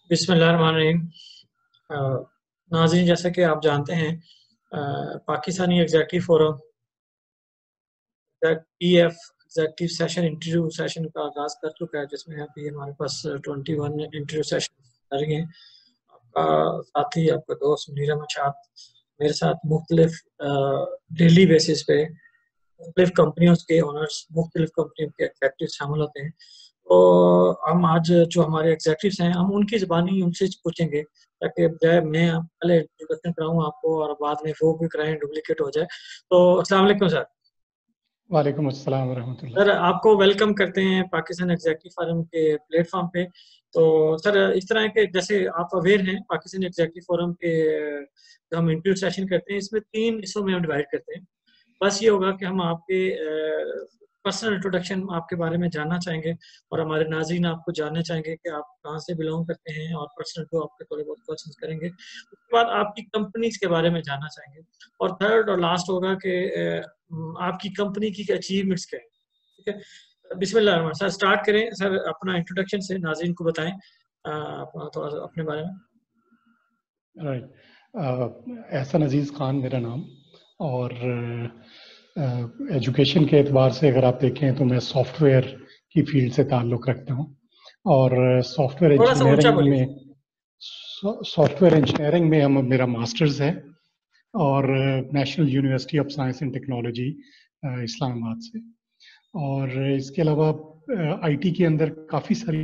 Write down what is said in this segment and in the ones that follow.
बिस्मिल्लाहिर्रहमानिर्रहीम। नाज़रीन, जैसा कि आप जानते हैं, Pakistani executive forum PF executive session interview session का आगाज़ कर चुका है, जिसमें अभी हमारे पास 21 इंटरव्यू सेशन जारी हैं। आपका साथी, आपका दोस्त मुनीर अहमद शाह मेरे साथ मुख्तलिफ डेली बेसिस पे मुख्तलिफ कंपनियों के ओनर्स, मुख्तलिफ कंपनियों के एग्जेक्टिव शामिल होते हैं। तो हम आज जो हमारे एग्जेक्टिव्स हैं, हम उनकी ज़बानी उनसे पूछेंगे, ताकि बजाय मैं पहले इंट्रोडक्शन कराऊँ आपको और बाद में वो भी कराएँ, डुप्लीकेट हो जाए। तो अस्सलाम वालेकुम सर। वालेकुम अस्सलाम सर, वरहमतुल्लाह। आपको वेलकम करते हैं पाकिस्तान एग्जेक्टिव फोरम के प्लेटफॉर्म पे। तो सर, इस तरह के, जैसे आप अवेयर हैं, पाकिस्तान एग्जेक्टिव फोरम के जो हम इंटरव्यू सेशन करते हैं, इसमें 3 हिस्सों में हम डिवाइड करते हैं। बस ये होगा कि हम आपके पर्सनल इंट्रोडक्शन आपके बारे में जानना चाहेंगे, और हमारे नाज़रीन आपको जानना चाहेंगे कि आप कहाँ से बिलोंग करते हैं, और पर्सनल जो आपके थोड़े बहुत क्वेश्चंस करेंगे। उसके बाद आपकी कंपनीज के बारे में जानना चाहेंगे, और थर्ड और लास्ट होगा कि आपकी कंपनी की अचीवमेंट्स क्या है। ठीक है, बिस्मिल्लाह सर, स्टार्ट करें। सर, अपना इंट्रोडक्शन से नाज़रीन को बताएं अपना थोड़ा सा अपने बारे में। राइट, एहसन अजीज़ खान मेरा नाम, और एजुकेशन के एतबार से अगर आप देखें तो मैं सॉफ्टवेयर की फील्ड से ताल्लुक़ रखता हूँ, और थोड़ा सा ऊंचा बोलिए। सॉफ्टवेयर इंजीनियरिंग में हम मेरा मास्टर्स है, और national university of science and technology Islamabad से। और इसके अलावा आईटी के अंदर काफ़ी सारी,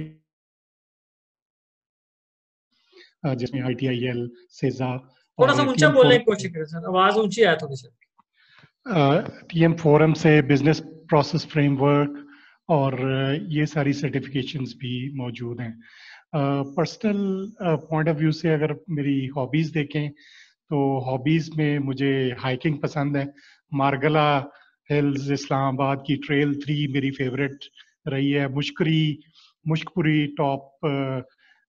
जिसमें ITIL, सेजा थोड़ा सा और ऊंचा टीएम बोलने फोरम की कोशिश करें सर, आवाज ऊंची आया थोड़ी सी। टीएम फोरम से बिजनेस प्रोसेस फ्रेमवर्क और ये सारी सर्टिफिकेशंस भी मौजूद हैं। पर्सनल पॉइंट ऑफ व्यू से अगर मेरी हॉबीज़ देखें तो हॉबीज़ में मुझे हाइकिंग पसंद है। मारगला हिल्स इस्लामाबाद की ट्रेल 3 मेरी फेवरेट रही है। मुश्कपुरी टॉप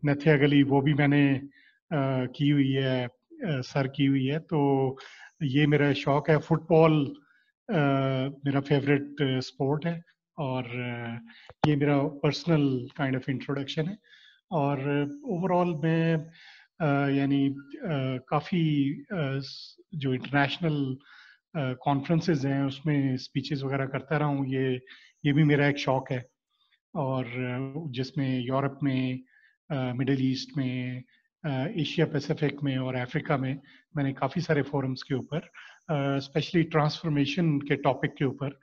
नथिया गली, वो भी मैंने की हुई है, सर की हुई है। तो ये मेरा शौक है। फुटबॉल मेरा फेवरेट स्पोर्ट है, और ये मेरा पर्सनल काइंड ऑफ इंट्रोडक्शन है। और ओवरऑल मैं यानी काफ़ी जो इंटरनेशनल कॉन्फ्रेंसेस हैं उसमें स्पीचेस वगैरह करता रहा हूँ। ये भी मेरा एक शौक है, और जिसमें यूरोप में, मिडिल ईस्ट में, एशिया पैसिफिक में और अफ्रीका में मैंने काफ़ी सारे फोरम्स के ऊपर स्पेशली ट्रांसफॉर्मेशन के टॉपिक के ऊपर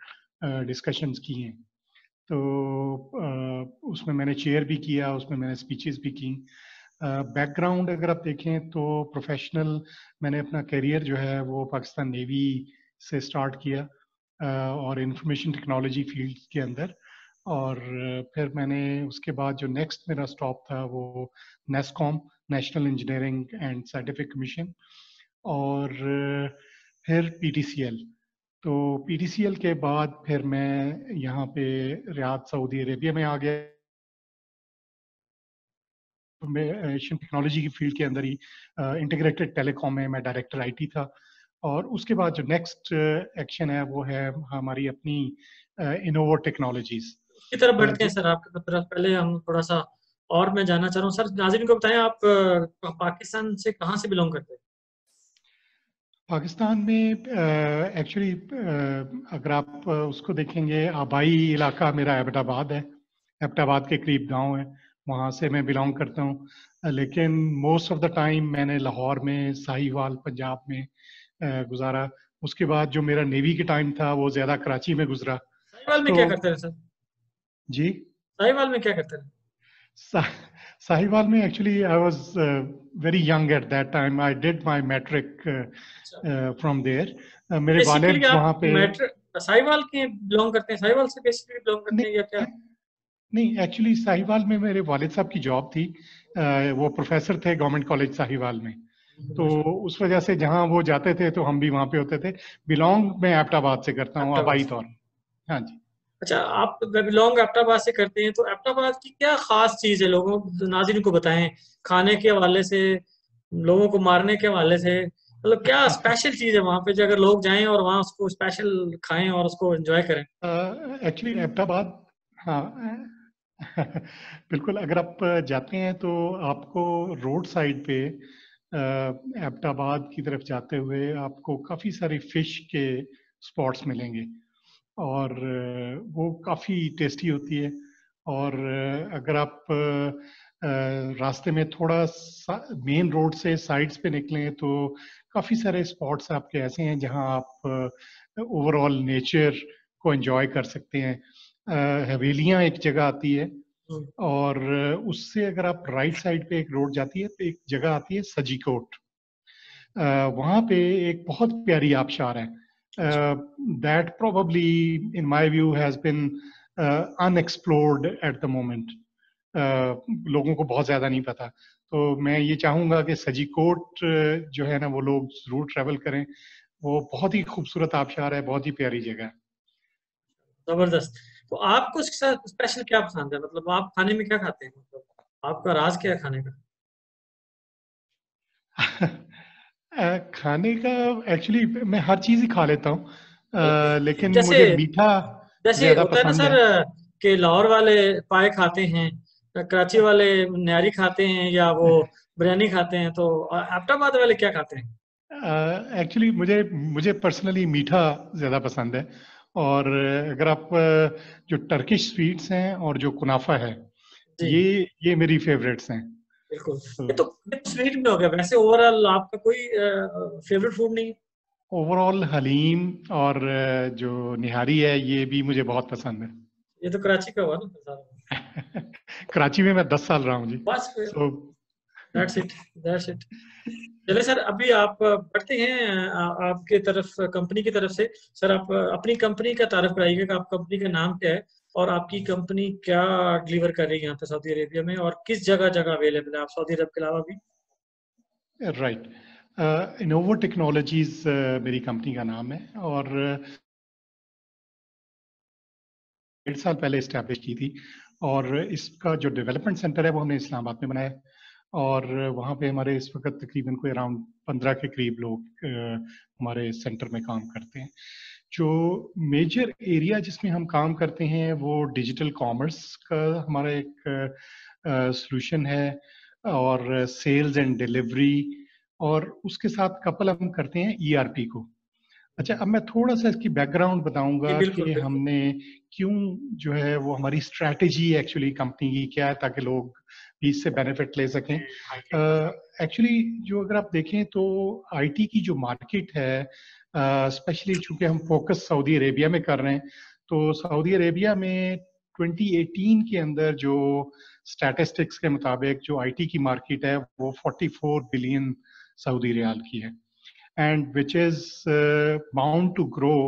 डिस्कशंस किए हैं। तो उसमें मैंने चेयर भी किया, उसमें मैंने स्पीचेस भी की। बैकग्राउंड अगर आप देखें तो प्रोफेशनल मैंने अपना करियर जो है वो पाकिस्तान नेवी से स्टार्ट किया, और इंफॉर्मेशन टेक्नोलॉजी फील्ड के अंदर। और फिर मैंने उसके बाद जो नेक्स्ट मेरा स्टॉप था वो NASSCOM, national engineering and scientific commission, और फिर पीटीसीएल। तो पीटीसीएल के बाद फिर मैं यहाँ पे रियाद सऊदी अरेबिया में आ गया। मैं एशियन टेक्नोलॉजी की फील्ड के अंदर ही इंटीग्रेटेड टेलीकॉम में मैं डायरेक्टर आईटी था। और उसके बाद जो नेक्स्ट एक्शन है वो है हमारी अपनी इनोवो टेक्नोलॉजीज। उसकी तरफ बढ़ते हैं सर, आपकी तरफ। पहले हम थोड़ा सा और मैं जानना चाह रहा हूँ सर, नाज़रीन को बताएं, आप पाकिस्तान से कहाँ से बिलोंग करते हैं? पाकिस्तान में एक्चुअली अगर आप उसको देखेंगे, आबाई इलाका मेरा एबटाबाद है। एबटाबाद के करीब गांव है, वहाँ से मैं बिलोंग करता हूँ। लेकिन मोस्ट ऑफ द टाइम मैंने लाहौर में, साहिवाल पंजाब में गुजारा। उसके बाद जो मेरा नेवी के टाइम था वो ज़्यादा कराची में गुजरा। साहिवाल में तो क्या करते हैं सर? जी, साहिवाल में क्या करते हैं? सा- साहिवाल में actually I was very young at that time. I did my matric from there. मेरे बेसिकली वालिद आप वहाँ पे, मैट्रिक साहिवाल के बिलोंग करते हैं, साहिवाल से बेसिकली बिलोंग करते हैं या क्या? नहीं नहीं, एक्चुअली साहिवाल में मेरे वालिद साहब की जॉब थी। वो प्रोफेसर थे गवर्नमेंट कॉलेज साहिवाल में। तो माशाल्लाह। उस वजह से जहाँ वो जाते थे तो हम भी वहाँ पे होते थे। बिलोंग मैं एबटाबाद से करता हूँ, एबटाबाद आबाई से। तौर। हाँ जी। अच्छा, आप बिलोंग एबटाबाद से करते हैं, तो एबटाबाद की क्या खास चीज है, लोगों नाज़रीन को बताएं। खाने के हवाले से, लोगों को मारने के हवाले से, मतलब क्या स्पेशल चीज है वहां पे, जो अगर लोग जाएं और वहां उसको स्पेशल खाएं और उसको एंजॉय करें? एक्चुअली एबटाबाद, हाँ, बिल्कुल, अगर आप जाते हैं तो आपको रोड साइड पे एबटाबाद की तरफ जाते हुए आपको काफ़ी सारे फिश के स्पॉट्स मिलेंगे और वो काफ़ी टेस्टी होती है। और अगर आप रास्ते में थोड़ा मेन रोड से साइड्स पे निकलें तो काफ़ी सारे स्पॉट्स आपके ऐसे हैं जहां आप ओवरऑल नेचर को एंजॉय कर सकते हैं। हवेलियां एक जगह आती है हम्म, और उससे अगर आप राइट साइड पे एक रोड जाती है तो एक जगह आती है सजीकोट। वहां पे एक बहुत प्यारी आबशार है that probably in my view has been unexplored at the moment. लोगों को बहुत ज्यादा नहीं पता, तो मैं ये चाहूंगा कि सजीकोट जो है ना वो लोग जरूर ट्रेवल करें। वो बहुत ही खूबसूरत आबशार है, बहुत ही प्यारी जगह जबरदस्त। तो आपको उसके साथ स्पेशल क्या पसंद है, मतलब आप खाने में क्या खाते हैं, मतलब आपका राज क्या है खाने का? है। खाने का एक्चुअली मैं हर चीज ही खा लेता हूँ, लेकिन जैसे मुझे मीठा जैसे ज्यादा होता है ना पसंद है। सर, कि लाहौर वाले पाए खाते हैं, कराची वाले नहरी खाते हैं, या वो बिरयानी खाते हैं, तो एबटाबाद वाले क्या खाते हैं? एक्चुअली मुझे मुझे पर्सनली मीठा ज़्यादा पसंद है। और अगर आप जो टर्किश स्वीट्स हैं और जो कुनाफा है, जी, ये ये मेरी फेवरेट्स हैं। बिल्कुल। तो ये तो स्वीट में हो गया, वैसे ओवरऑल आपका कोई फेवरेट फूड नहीं? ओवरऑल हलीम और जो निहारी है ये भी मुझे बहुत पसंद ये तो कराची का हुआ ना सारा। है। कराची में मैं 10 साल रहा हूँ जी। बस फिर so that's it, that's it. चले सर, अभी आप बढ़ते हैं आपके तरफ, कंपनी की तरफ से। सर आप अपनी कंपनी का तारफ कराइएगा कि आप कंपनी का नाम क्या है, और आपकी कंपनी क्या डिलीवर कर रही है यहाँ पे सऊदी अरेबिया में, और किस जगह जगह अवेलेबल है आप सऊदी अरब के अलावा भी? राइट, इनोवो टेक्नोलॉजीज मेरी कंपनी का नाम है और 1.5 साल पहले इस्टेब्लिश की थी। और इसका जो डेवलपमेंट सेंटर है वो हमने इस्लामाबाद में बनाया है। और वहाँ पे हमारे इस वक्त तकरीबन कोई अराउंड 15 के करीब लोग हमारे सेंटर में काम करते हैं। जो मेजर एरिया जिसमें हम काम करते हैं वो डिजिटल कॉमर्स का हमारा एक सॉल्यूशन है, और सेल्स एंड डिलीवरी, और उसके साथ कपल हम करते हैं ईआरपी को। अच्छा, अब मैं थोड़ा सा इसकी बैकग्राउंड जी बताऊंगा बिल्कुल कि बिल्कुल। हमने क्यों जो है वो हमारी स्ट्रैटेजी एक्चुअली कंपनी की क्या है ताकि लोग भी इससे बेनिफिट ले सकें। एक्चुअली जो अगर आप देखें तो आईटी की जो मार्केट है, स्पेशली चूंकि हम फोकस सऊदी अरेबिया में कर रहे हैं, तो सऊदी अरेबिया में 2018 के अंदर जो स्टैटिस्टिक्स के मुताबिक जो आईटी की मार्केट है वो 44 बिलियन सऊदी रियाल की है, and which is bound to grow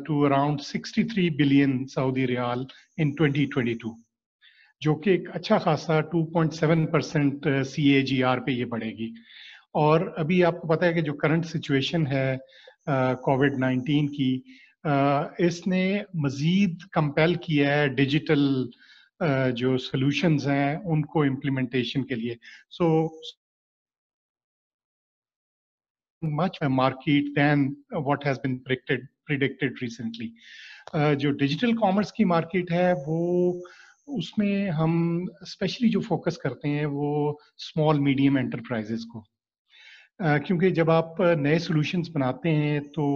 to around 63 billion Saudi Riyal in 2022, जो कि एक अच्छा खासा 2.7% CAGR पे ये बढ़ेगी। और अभी आपको पता है कि जो करंट सिचुएशन है कोविड 19 की, इसने मजीद कंपेल किया है डिजिटल जो सॉल्यूशंस हैं उनको इम्प्लीमेंटेशन के लिए। सो much a market than what has been predicted recently. जो डिजिटल कॉमर्स की मार्केट है वो उसमें हम स्पेशली जो फोकस करते हैं वो स्मॉल मीडियम एंटरप्राइजेस को, क्योंकि जब आप नए सॉल्यूशंस बनाते हैं तो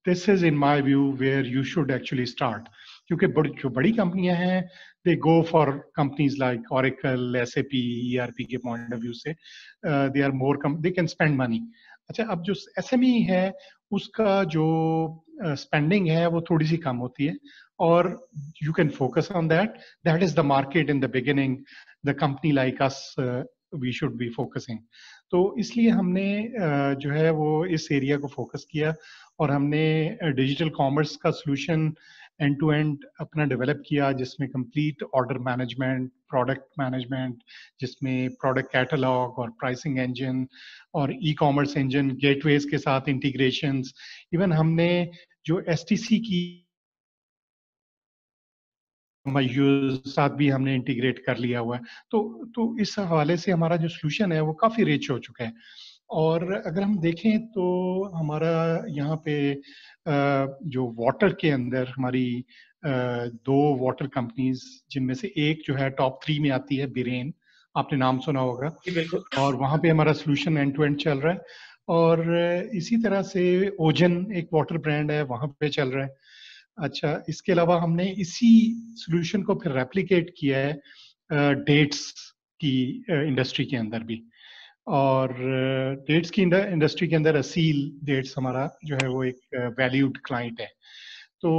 this is in my view where you should actually start. क्योंकि जो बड़ी कंपनियां हैं they go for companies like Oracle, SAP, ERP के पॉइंट ऑफ व्यू से they are more they can spend money. अच्छा, अब जो एसएमई है उसका जो स्पेंडिंग है वो थोड़ी सी कम होती है, और you can focus on that. That is the market in the beginning, the company like us we should be focusing. तो इसलिए हमने जो है वो इस एरिया को फोकस किया, और हमने डिजिटल कॉमर्स का सॉल्यूशन एंड टू एंड अपना डेवलप किया, जिसमें complete order management, product management, जिसमें प्रोडक्ट कैटलॉग और प्राइसिंग इंजन और ई कॉमर्स इंजन, गेटवेज के साथ इंटीग्रेशंस, इवन हमने जो एसटीसी की साथ भी हमने इंटीग्रेट कर लिया हुआ है। तो इस हवाले से हमारा जो सोल्यूशन है वो काफ़ी रिच हो चुका है। और अगर हम देखें तो हमारा यहाँ पे जो वाटर के अंदर हमारी दो वाटर कंपनीज, जिनमें से एक जो है टॉप 3 में आती है, बिरेन, आपने नाम सुना होगा, जी बिल्कुल। और वहाँ पे हमारा सोल्यूशन एंड टू एंड चल रहा है। और इसी तरह से ओजन एक वाटर ब्रांड है, वहाँ पे चल रहा है। अच्छा, इसके अलावा हमने इसी सोल्यूशन को फिर रेप्लिकेट किया है डेट्स की इंडस्ट्री के अंदर भी। और डेट्स की इंडस्ट्री के अंदर असील डेट्स हमारा जो है वो एक वैल्यूड क्लाइंट है। तो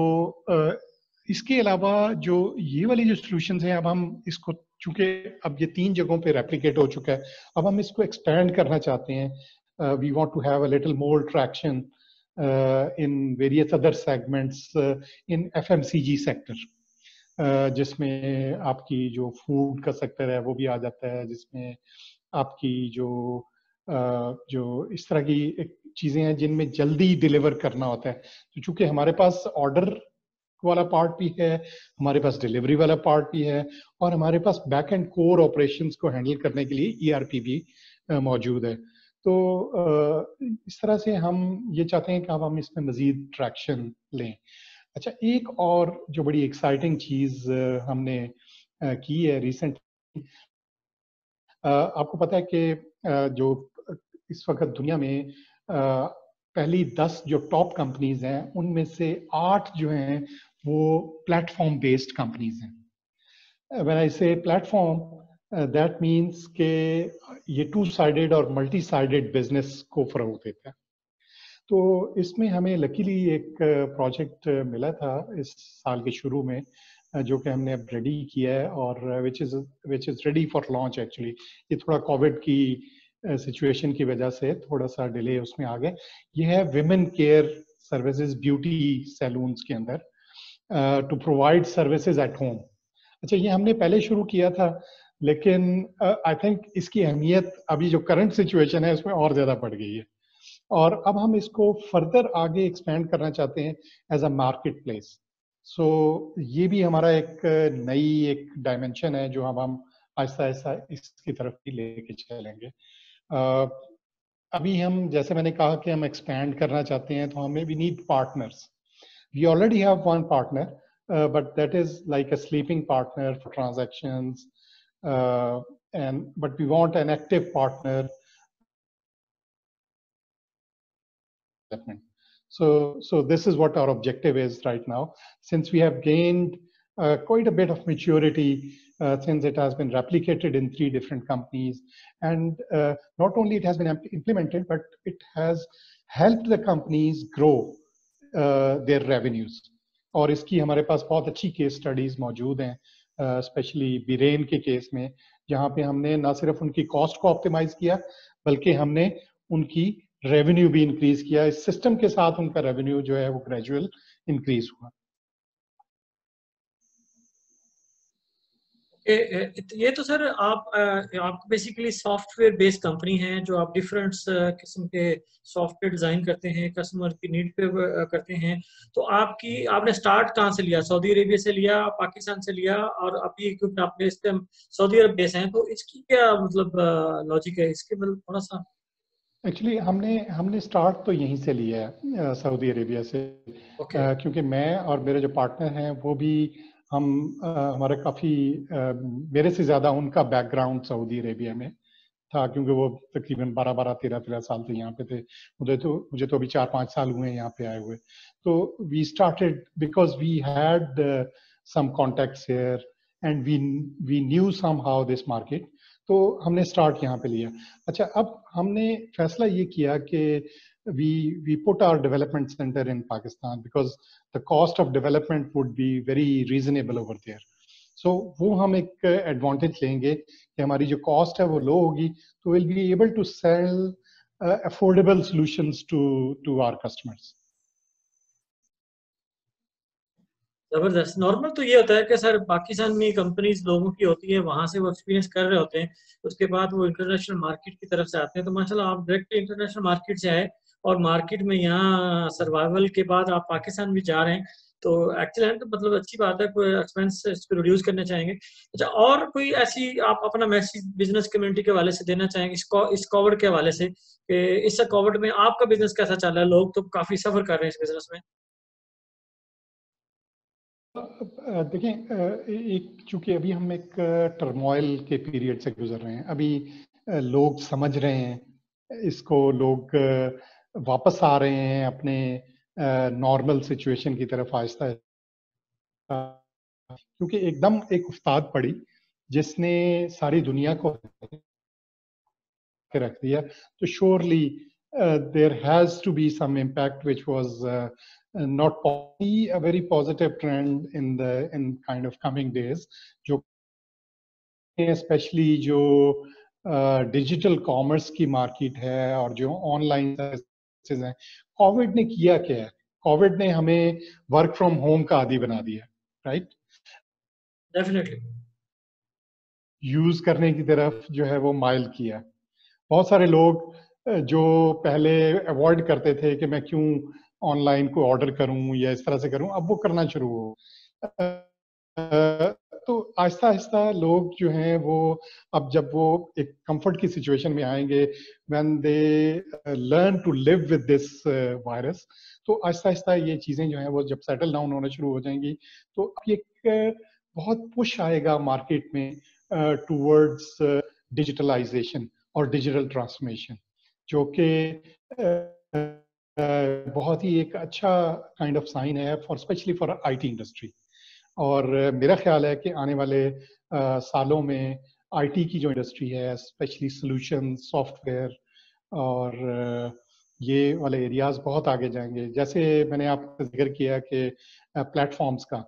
इसके अलावा जो ये वाली जो सॉल्यूशंस हैं, अब हम इसको, चूंकि अब ये 3 जगहों पे रेप्लिकेट हो चुका है, अब हम इसको एक्सपेंड करना चाहते हैं। We want to have a little more traction in various other segments in FMCG sector, जिसमें आपकी जो फूड का सेक्टर है वो भी आ जाता है, जिसमें आपकी जो इस तरह की चीजें हैं जिनमें जल्दी डिलीवर करना होता है। तो चूंकि हमारे पास ऑर्डर वाला पार्ट भी है, हमारे पास डिलीवरी वाला पार्ट भी है, और हमारे पास बैक एंड कोर ऑपरेशंस को हैंडल करने के लिए ईआरपी भी मौजूद है। तो इस तरह से हम ये चाहते हैं कि अब हम इसमें मजीद ट्रैक्शन लें। अच्छा, एक और जो बड़ी एक्साइटिंग चीज हमने की है रिसेंटली, आपको पता है कि जो इस वक्त दुनिया में पहली 10 जो टॉप कंपनीज हैं, उनमें से 8 जो हैं वो प्लेटफॉर्म बेस्ड कंपनीज हैं। व्हेन आई से प्लेटफॉर्म, दैट मींस के ये 2 साइडेड और मल्टी साइडेड बिजनेस को फरोग देता है। तो इसमें हमें लकीली एक प्रोजेक्ट मिला था इस साल के शुरू में, जो कि हमने अब रेडी किया है, और which is ready for launch actually. ये थोड़ा कोविड की सिचुएशन की वजह से थोड़ा सा डिले उसमें आ गए। ये है women care services beauty salons के अंदर, to provide services at home. अच्छा, ये हमने पहले शुरू किया था, लेकिन आई थिंक इसकी अहमियत अभी जो करंट सिचुएशन है उसमें और ज्यादा बढ़ गई है, और अब हम इसको फर्दर आगे एक्सपेंड करना चाहते हैं एज अ मार्केट प्लेस। सो ये भी हमारा एक नई एक डायमेंशन है जो अब हम आहिस्ता आहिस्ता इसकी तरफ भी लेके चलेंगे। अभी हम, जैसे मैंने कहा कि हम एक्सपैंड करना चाहते हैं, तो हमें we need partners. We already have one partner, but that is like a sleeping partner for transactions, but we want an active partner development. So this is what our objective is right now. Since we have gained quite a bit of maturity, since it has been replicated in 3 different companies, and not only it has been implemented, but it has helped the companies grow their revenues. और इसकी हमारे पास बहुत अच्छी case studies मौजूद हैं, specially villain के case में, जहाँ पे हमने ना सिर्फ उनकी कॉस्ट को ऑप्टिमाइज किया, बल्कि हमने उनकी रेवेन्यू भी इंक्रीज किया। इस सिस्टम के साथ उनका रेवेन्यू जो है वो ग्रेजुअल इंक्रीज हुआ। ये तो सर आप बेसिकली सॉफ्टवेयर बेस्ड कंपनी है, जो आप डिफरेंट किस्म के सॉफ्टवेयर डिजाइन करते हैं, कस्टमर की नीड पे करते हैं। तो आपने स्टार्ट कहाँ से लिया? सऊदी अरेबिया से लिया, पाकिस्तान से लिया, और अभी क्योंकि आपने इसके सऊदी अरब बेस हैं, तो इसकी क्या मतलब लॉजिक है इसके, मतलब थोड़ा सा। एक्चुअली हमने स्टार्ट तो यहीं से लिया है, सऊदी अरेबिया से। क्योंकि मैं और मेरे जो पार्टनर हैं वो भी, हमारा काफ़ी, मेरे से ज़्यादा उनका बैकग्राउंड सऊदी अरेबिया में था, क्योंकि वो तकरीबन 12-13 साल से यहाँ पे थे। मुझे तो अभी 4-5 साल हुए हैं यहाँ पे आए हुए। तो we started because we had some contacts here, and we knew somehow this market, तो हमने स्टार्ट यहाँ पे लिया। अच्छा, अब हमने फैसला ये किया कि we put our development center in Pakistan because the cost of development would be very reasonable over there. So वो हम एक एडवांटेज लेंगे कि हमारी जो कॉस्ट है वो लो होगी, तो will be able to sell affordable solutions to our customers. जबरदस्त। नॉर्मल तो ये होता है कि सर पाकिस्तान में कंपनीज लोगों की होती है, वहां से वो एक्सपीरियंस कर रहे होते हैं, उसके बाद वो इंटरनेशनल मार्केट की तरफ से आते हैं। तो माशाल्लाह आप डायरेक्ट इंटरनेशनल मार्केट से आए, और मार्केट में यहाँ सर्वाइवल के बाद आप पाकिस्तान भी जा रहे हैं, तो एक्चुअली मतलब अच्छी बात है। कोई एक्सपेंस इसको रिड्यूस करना चाहेंगे? अच्छा, और कोई ऐसी आप अपना मैसेज बिजनेस कम्युनिटी के हवाले से देना चाहेंगे इस कोविड के हवाले से, कि इस कोविड में आपका बिजनेस कैसा चल रहा है? लोग तो काफी सफर कर रहे हैं इस बिजनेस में। देखें, एक चूंकि अभी हम एक टर्मोइल के पीरियड से गुजर रहे हैं, अभी लोग समझ रहे हैं इसको, लोग वापस आ रहे हैं अपने नॉर्मल सिचुएशन की तरफ आहिस्ता आहिस्ता, क्योंकि एकदम एक उस्ताद पड़ी जिसने सारी दुनिया को के रख दिया, तो surely there has to be some impact which was not a very positive trend in kind of coming days, जो स्पेशली जो डिजिटल कॉमर्स की मार्केट है और जो ऑनलाइन सर्विसेज हैं। कोविड ने किया क्या है? कोविड ने हमें वर्क फ्रॉम होम का आदी बना दिया, राइट? डेफिनेटली यूज करने की तरफ जो है वो माइल किया। बहुत सारे लोग जो पहले अवॉइड करते थे कि मैं क्यों ऑनलाइन को ऑर्डर करूं या इस तरह से करूं, अब वो करना शुरू हो। तो आहिस्ता आहिस्ता लोग जो हैं वो, अब जब वो एक कंफर्ट की सिचुएशन में आएंगे, when they learn to live with this virus, तो आहिस्ता आहिस्ता ये चीजें जो हैं वो जब सेटल डाउन होना शुरू हो जाएंगी, तो एक बहुत पुश आएगा मार्केट में टूवर्ड्स डिजिटलाइजेशन और डिजिटल ट्रांसफॉर्मेशन, जो कि बहुत ही एक अच्छा काइंड ऑफ साइन है for specially for IT industry. और मेरा ख्याल है कि आने वाले सालों में आईटी की जो इंडस्ट्री है, स्पेशली सॉल्यूशन, सॉफ्टवेयर और ये वाले एरियाज बहुत आगे जाएंगे। जैसे मैंने आपको जिक्र किया कि प्लेटफॉर्म्स का,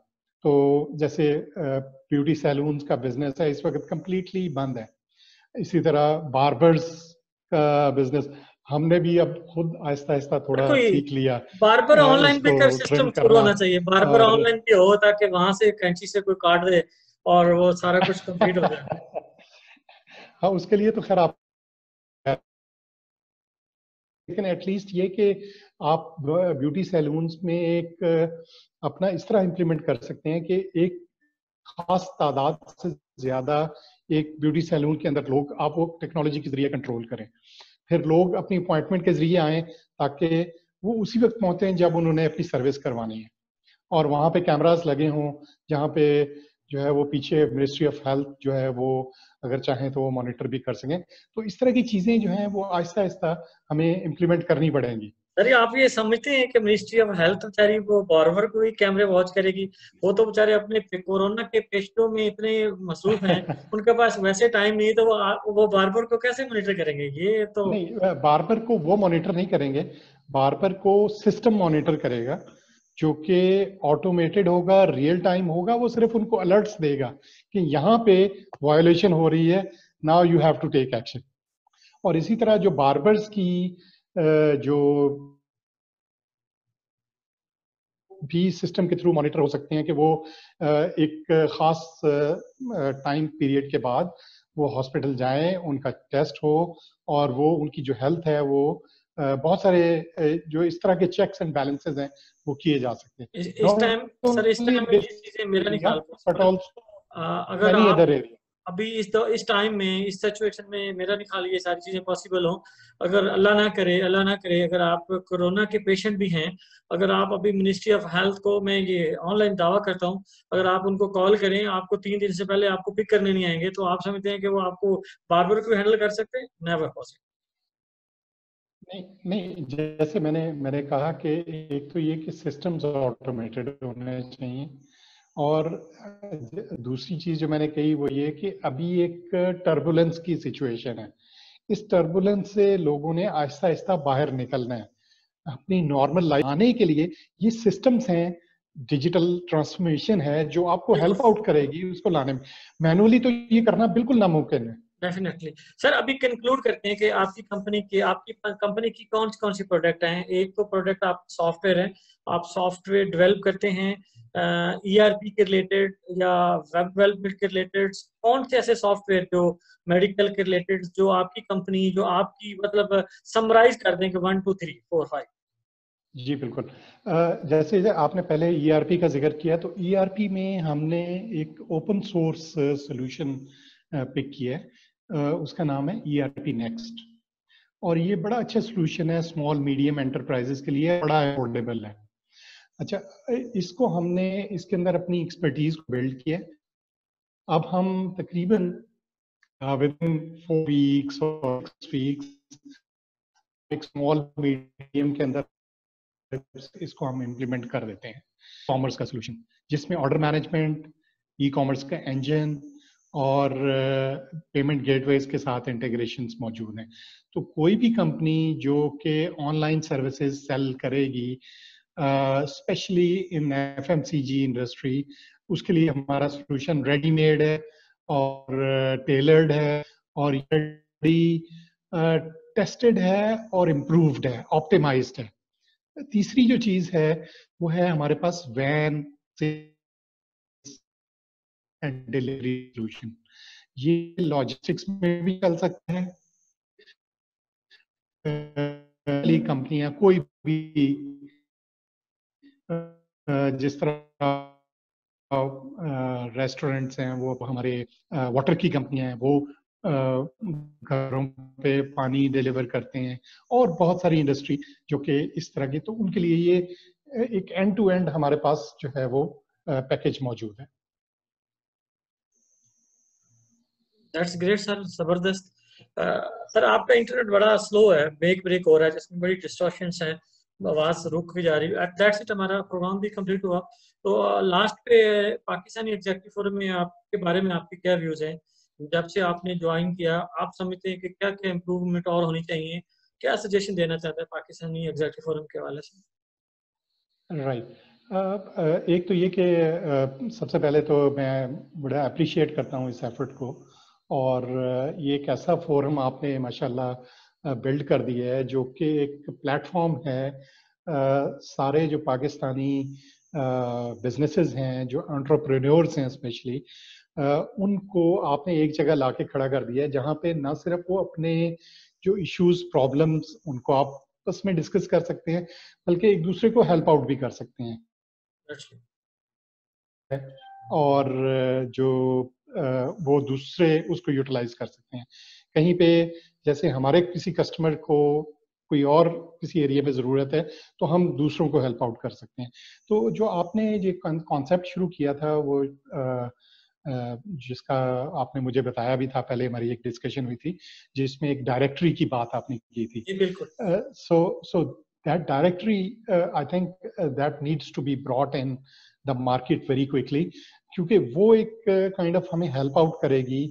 तो जैसे ब्यूटी सैलून्स का बिजनेस है इस वक्त कंप्लीटली बंद है। इसी तरह बार्बर्स का बिजनेस हमने भी अब खुद आहिस्ता आहिस्ता थोड़ा कोई सीख लिया बार्बर ऑनलाइन भी उसको कर ट्रिम सिस्टम शुरू करना। होना चाहिए, बार्बर और ऑनलाइन भी हो ताकि वहां से कैंची से कोई काट दे और वो सारा कुछ कंप्लीट हो जाए। हाँ, उसके लिए तो खैर आप, लेकिन एटलीस्ट ये कि आप ब्यूटी सैलून्स में एक अपना इस तरह इम्प्लीमेंट कर सकते हैं कि एक खास तादाद से ज्यादा एक ब्यूटी सैलून के अंदर लोग आप वो टेक्नोलॉजी के जरिए कंट्रोल करें, फिर लोग अपनी अपॉइंटमेंट के जरिए आए ताकि वो उसी वक्त पहुंचे हैं जब उन्होंने अपनी सर्विस करवानी है, और वहां पे कैमरास लगे हों जहाँ पे जो है वो पीछे मिनिस्ट्री ऑफ हेल्थ जो है वो अगर चाहें तो वो मॉनिटर भी कर सकें। तो इस तरह की चीजें जो हैं वो आहिस्ता आहिस्ता हमें इम्प्लीमेंट करनी पड़ेंगी। सर आप ये समझते हैं कि मिनिस्ट्री ऑफ हेल्थ बेचारी वो बार्बर को ही कैमरे वॉच करेगी? वो तो बेचारे अपने कोरोना के पेशेंटों में इतने मसरूफ हैं, उनके पास वैसे टाइम नहीं, तो वो बार्बर को कैसे मॉनिटर करेंगे? ये तो नहीं, बार्बर को वो मॉनिटर नहीं करेंगे, बार्बर को सिस्टम मॉनिटर करेगा जो कि ऑटोमेटेड होगा, रियल टाइम होगा। वो सिर्फ उनको अलर्ट्स देगा कि यहाँ पे वायोलेशन हो रही है, now you have to take action. और इसी तरह जो बार्बर्स की जो भी सिस्टम के थ्रू मॉनिटर हो सकते हैं कि वो एक खास टाइम पीरियड के बाद वो हॉस्पिटल जाएं, उनका टेस्ट हो और वो उनकी जो हेल्थ है वो बहुत सारे जो इस तरह के चेक्स एंड बैलेंसेस हैं वो किए जा सकते हैं, इस टाइम, नॉट सर इस ओनली टाइम इन में दिस ये चीजें मेरा नहीं एरिया ख्याल बट पॉसिबल। आल्सो अगर मैनी आप अदर एरिया। अभी इस टाइम में, इस सिचुएशन में, मेरा नहीं ख्याल ये सारी चीजें पॉसिबल हो। अगर अल्लाह ना करे, अल्लाह ना करे, अगर आप कोरोना के पेशेंट भी हैं, अगर आप अभी मिनिस्ट्री ऑफ हेल्थ को, मैं ये ऑनलाइन दावा करता हूँ, अगर आप उनको कॉल करें, आपको 3 दिन से पहले आपको पिक करने नहीं आएंगे, तो आप समझते हैं कि वो आपको बार्बर को हैंडल कर सकते हैं? Never possible. नहीं नहीं, जैसे मैंने मैंने कहा कि एक तो ये कि सिस्टम्स ऑटोमेटेड होने चाहिए, और दूसरी चीज जो मैंने कही वो ये कि अभी एक टर्बुलेंस की सिचुएशन है। इस टर्बुलेंस से लोगों ने आहिस्ता आहिस्ता बाहर निकलना है अपनी नॉर्मल लाइफ आने के लिए। ये सिस्टम्स हैं, डिजिटल ट्रांसफॉर्मेशन है जो आपको बिल्कुल, हेल्प आउट करेगी उसको लाने में। मैनुअली तो ये करना बिल्कुल नामुमकिन है। डेफिनेटली। सर अभी कंक्लूड करते हैं कि आपकी कंपनी की कौन सी प्रोडक्ट हैं? एक तो प्रोडक्ट आप सॉफ्टवेयर है, आप सॉफ्टवेयर डेवलप करते हैं ईआरपी के रिलेटेड या वेब डेवलपमेंट के रिलेटेड। कौन से ऐसे सॉफ्टवेयर जो मेडिकल के रिलेटेड, जो आपकी कंपनी, जो आपकी मतलब समराइज कर दें कि 1 2 3 4 5? जी बिल्कुल। जैसे आपने पहले ईआरपी का जिक्र किया, तो ईआरपी में हमने एक ओपन सोर्स सॉल्यूशन पिक किया है, उसका नाम है ईआरपी नेक्स्ट। और ये बड़ा अच्छा सॉल्यूशन है स्मॉल मीडियम एंटरप्राइजेस के लिए, बड़ा अफोर्डेबल है। अच्छा, इसको हमने इसके अंदर अपनी एक्सपर्टीज को बिल्ड किया। अब हम तकरीबन विद इन 4 वीक्स और 6 वीक्स एक स्मॉल मीडियम के अंदर इसको हम इम्प्लीमेंट कर देते हैं, कॉमर्स का सोल्यूशन, जिसमें ऑर्डर मैनेजमेंट, ई कॉमर्स का इंजन और पेमेंट गेटवेज के साथ इंटीग्रेशंस मौजूद हैं। तो कोई भी कंपनी जो कि ऑनलाइन सर्विसेज सेल करेगी, स्पेशली इन एफएमसीजी इंडस्ट्री, उसके लिए हमारा सोल्यूशन रेडीमेड है और टेलर्ड है और टेस्टेड है और इम्प्रूव्ड है, ऑप्टिमाइज्ड है। तीसरी जो चीज है वो है हमारे पास वैन एंड डिलीवरी सोल्यूशन। ये लॉजिस्टिक्स में भी चल सकता है। कंपनियां कोई भी जिस तरह रेस्टोरेंट्स हैं, वो हमारे वाटर की कंपनियां हैं, वो घरों पे पानी डिलीवर करते हैं, और बहुत सारी इंडस्ट्री जो कि इस तरह की, तो उनके लिए ये एक एंड टू एंड हमारे पास जो है वो पैकेज मौजूद है। दैट्स ग्रेट सर, जबरदस्त। सर आपका इंटरनेट बड़ा स्लो है, ब्रेक हो रहा है, जिसमें बड़ी डिस्टॉर्शंस हैं, आवाज रुक भी जा रही है। दैट्स इट, हमारा प्रोग्राम भी कंप्लीट हुआ। तो लास्ट पे पाकिस्तानी एग्जीक्यूटिव फोरम में आपके बारे में आपके क्या व्यूज हैं? जब से आपने ज्वाइन किया, आप समझते हैं कि क्या क्या इम्प्रूवमेंट और होनी चाहिए? क्या सजेशन देना चाहते हैं पाकिस्तानी एग्जीक्यूटिव फोरम के हवाले से? राइट। एक तो ये कि सबसे पहले तो मैं बड़ा अप्रिशिएट करता हूँ इस एफर्ट को, और ये एक ऐसा फोरम आपने माशाल्लाह बिल्ड कर दिया है जो कि एक प्लेटफॉर्म है। सारे जो पाकिस्तानी बिजनेसेस हैं, जो एंटरप्रेन्योर्स हैं स्पेशली, उनको आपने एक जगह लाके खड़ा कर दिया है, जहाँ पे ना सिर्फ वो अपने जो इश्यूज, प्रॉब्लम्स, उनको आप आपस में डिस्कस कर सकते हैं, बल्कि एक दूसरे को हेल्प आउट भी कर सकते हैं। और जो वो दूसरे उसको यूटिलाइज कर सकते हैं। कहीं पे जैसे हमारे किसी कस्टमर को कोई और किसी एरिया में ज़रूरत है, तो हम दूसरों को हेल्प आउट कर सकते हैं। तो जो आपने ये कॉन्सेप्ट शुरू किया था, वो जिसका आपने मुझे बताया भी था, पहले हमारी एक डिस्कशन हुई थी जिसमें एक डायरेक्टरी की बात आपने की थी। जी बिल्कुल। So that directory, I think that needs to be brought in the market very quickly, क्योंकि वो एक काइंड ऑफ हमें हेल्प आउट करेगी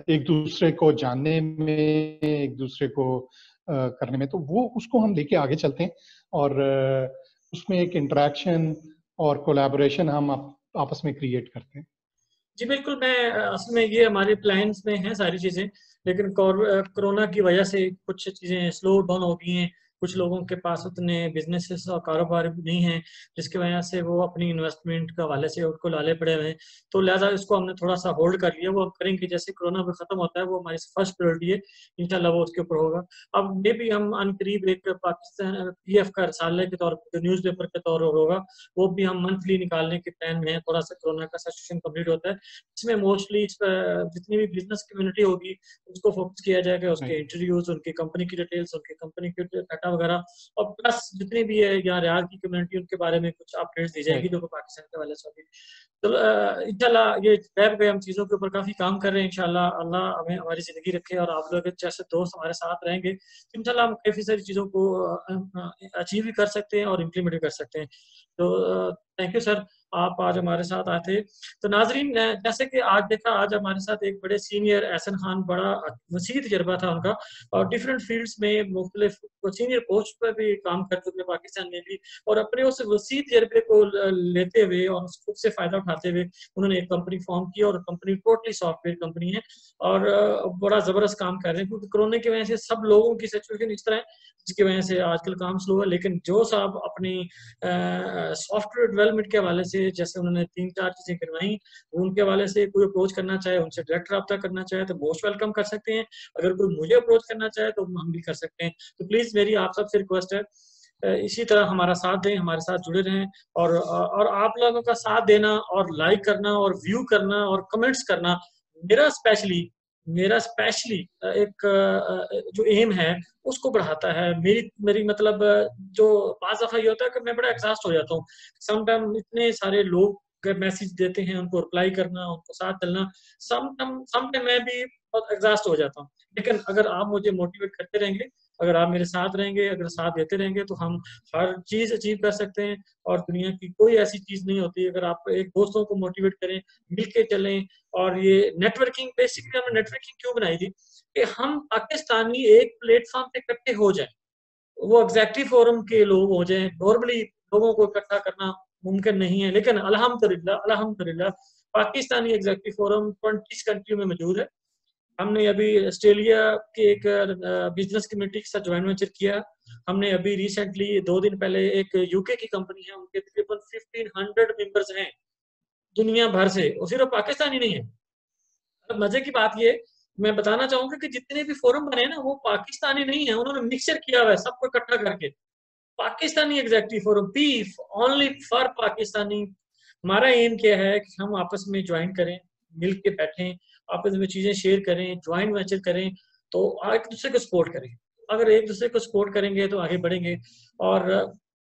एक दूसरे को जानने में, एक दूसरे को करने में। तो वो उसको हम लेके आगे चलते हैं, और उसमें एक इंटरेक्शन और कोलैबोरेशन हम आपस में क्रिएट करते हैं। जी बिल्कुल, मैं असल में ये हमारे प्लान्स में हैं सारी चीज़ें, लेकिन कोरोना की वजह से कुछ चीज़ें स्लो डाउन हो गई हैं। कुछ लोगों के पास उतने बिजनेसेस और कारोबार भी नहीं हैं, जिसकी वजह से वो अपनी इन्वेस्टमेंट के हवाले से उनको लाले पड़े हुए हैं। तो लिहाजा इसको हमने थोड़ा सा होल्ड कर लिया, वो हम करेंगे जैसे कोरोना भी खत्म होता है, वो हमारी फर्स्ट प्रायोरिटी है, इंशाल्लाह वो उसके ऊपर होगा। अब मे भी हम अनकरीब एक पाकिस्तान पीएफ का रसाले के तौर पर, न्यूज़ पेपर के तौर पर होगा, वो भी हम मंथली निकालने के प्लान में है। थोड़ा सा कोरोना का सिचुएशन कंप्लीट होता है, इसमें मोस्टली जितनी भी बिजनेस कम्युनिटी होगी उसको फोकस किया जाएगा, उसके इंटरव्यूज, उनकी कंपनी की डिटेल्स, उनकी कंपनी के डाटा वगैरह, और प्लस जितनी भी है यहाँ रियाद की कम्युनिटी, उनके बारे में कुछ अपडेट्स दी जाएगी जो पाकिस्तान के वाले से होगी। तो इंशाल्लाह ये लैब पे हम चीज़ों के ऊपर काफ़ी काम कर रहे हैं। इंशाल्लाह अल्लाह हमें हमारी ज़िंदगी रखे और आप लोग जैसे दोस्त हमारे साथ रहेंगे, तो इंशाल्लाह हम काफ़ी सारी चीज़ों को अचीव भी कर सकते हैं और इम्प्लीमेंट भी कर सकते हैं। तो थैंक यू सर, आप आज हमारे साथ आए थे। तो नाजरीन, जैसे कि आज देखा, आज हमारे साथ एक बड़े सीनियर एहसन खान, बड़ा वसीह तजर्बा था उनका, और डिफरेंट फील्ड्स में मुख्तलिफ सीनियर पोस्ट पर भी काम कर चुके पाकिस्तान में भी, और अपने उस वसीह तजर्बे को लेते हुए और खुद से फायदा उठाते हुए उन्होंने एक कंपनी फॉर्म की, और कंपनी टोटली सॉफ्टवेयर कंपनी है, और बड़ा जबरदस्त काम कर रहे हैं। क्योंकि कोरोना की वजह से सब लोगों की सिचुएशन इस तरह है जिसकी वजह से आजकल काम स्लो है, लेकिन जो साहब अपनी सॉफ्टवेयर डेवलपमेंट के हवाले से, जैसे उन्होंने 3-4 चीजें करवाई, उनके हवाले से कोई अप्रोच करना चाहे, उनसे डायरेक्ट रब्ता करना चाहे तो मोस्ट वेलकम कर सकते हैं। अगर कोई मुझे अप्रोच करना चाहे तो हम भी कर सकते हैं। तो प्लीज मेरी आप सबसे रिक्वेस्ट है, इसी तरह हमारा साथ दें, हमारे साथ जुड़े रहें, और आप लोगों का साथ देना और लाइक करना और व्यू करना और कमेंट्स करना मेरा स्पेशली मेरा स्पेशली एक जो एम है उसको बढ़ाता है। मेरी मेरी मतलब जो पांच दफा ये होता है कि मैं बड़ा एग्जॉस्ट हो जाता हूँ। समटाइम इतने सारे लोग मैसेज देते हैं, उनको रिप्लाई करना, उनको साथ चलना, समटाइम मैं भी बहुत एग्जॉस्ट हो जाता हूँ। लेकिन अगर आप मुझे मोटिवेट करते रहेंगे, अगर आप मेरे साथ रहेंगे, अगर साथ देते रहेंगे, तो हम हर चीज अचीव कर सकते हैं। और दुनिया की कोई ऐसी चीज नहीं होती, अगर आप एक दोस्तों को मोटिवेट करें, मिलके चलें। और ये नेटवर्किंग, बेसिकली हमने नेटवर्किंग क्यों बनाई थी कि हम पाकिस्तानी एक प्लेटफॉर्म पे इकट्ठे हो जाएं, वो एग्जैक्टिव फोरम के लोग हो जाएं। नॉर्मली लोगों को इकट्ठा करना मुमकिन नहीं है, लेकिन अल्हम्दुलिल्लाह अल्हम्दुलिल्लाह पाकिस्तानी एग्जैक्टिव फोरम 20 कंट्री में मौजूद है। हमने अभी ऑस्ट्रेलिया के एक बिजनेस कम्युनिटी के साथ ज्वाइंट वेंचर किया। हमने अभी रिसेंटली 2 दिन पहले एक यूके की कंपनी है, उनके तकरीबन 1500 मेंबर्स हैं दुनिया भर से, और सिर्फ पाकिस्तानी नहीं है। अब मजे की बात ये, मैं बताना चाहूंगा कि जितने भी फोरम बने ना वो पाकिस्तानी नहीं है, उन्होंने मिक्सचर किया हुआ है सबको इकट्ठा करके। Pakistani executive forum be only for Pakistani. हमारा एम क्या है कि हम आपस में ज्वाइन करें, मिल के बैठें, आपस में चीजें शेयर करें, ज्वाइंट वेंचर करें, तो एक दूसरे को सपोर्ट करें। अगर एक दूसरे को सपोर्ट करेंगे तो आगे बढ़ेंगे। और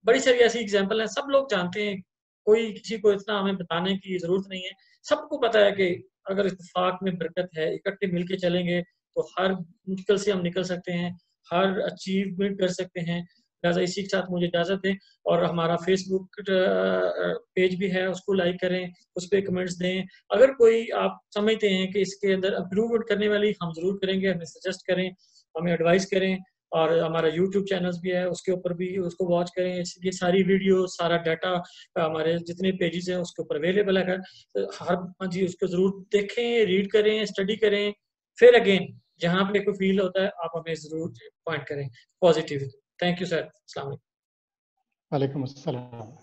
बड़ी सारी ऐसी एग्जाम्पल है, सब लोग जानते हैं, कोई किसी को इतना हमें बताने की जरूरत नहीं है। सबको पता है कि अगर इत्तेफाक में बरकत है, इकट्ठे मिलके चलेंगे तो हर मुश्किल से हम निकल सकते हैं, हर अचीवमेंट कर सकते हैं। लिहाजा इसी के साथ मुझे इजाजत दें। और हमारा फेसबुक पेज भी है, उसको लाइक करें, उस पर कमेंट्स दें। अगर कोई आप समझते हैं कि इसके अंदर इम्प्रूवमेंट करने वाली, हम जरूर करेंगे, हमें सजेस्ट करें, हमें एडवाइस करें। और हमारा यूट्यूब चैनल्स भी है, उसके ऊपर भी उसको वॉच करें। ये सारी वीडियो, सारा डाटा हमारे जितने पेजेस हैं उसके ऊपर अवेलेबल है। तो हर जी उसको जरूर देखें, रीड करें, स्टडी करें। फिर अगेन जहाँ पे कोई फील होता है आप हमें जरूर पॉइंट करें पॉजिटिव। Thank you sir. अस्सलाम वालेकुम। वालेकुम अस्सलाम।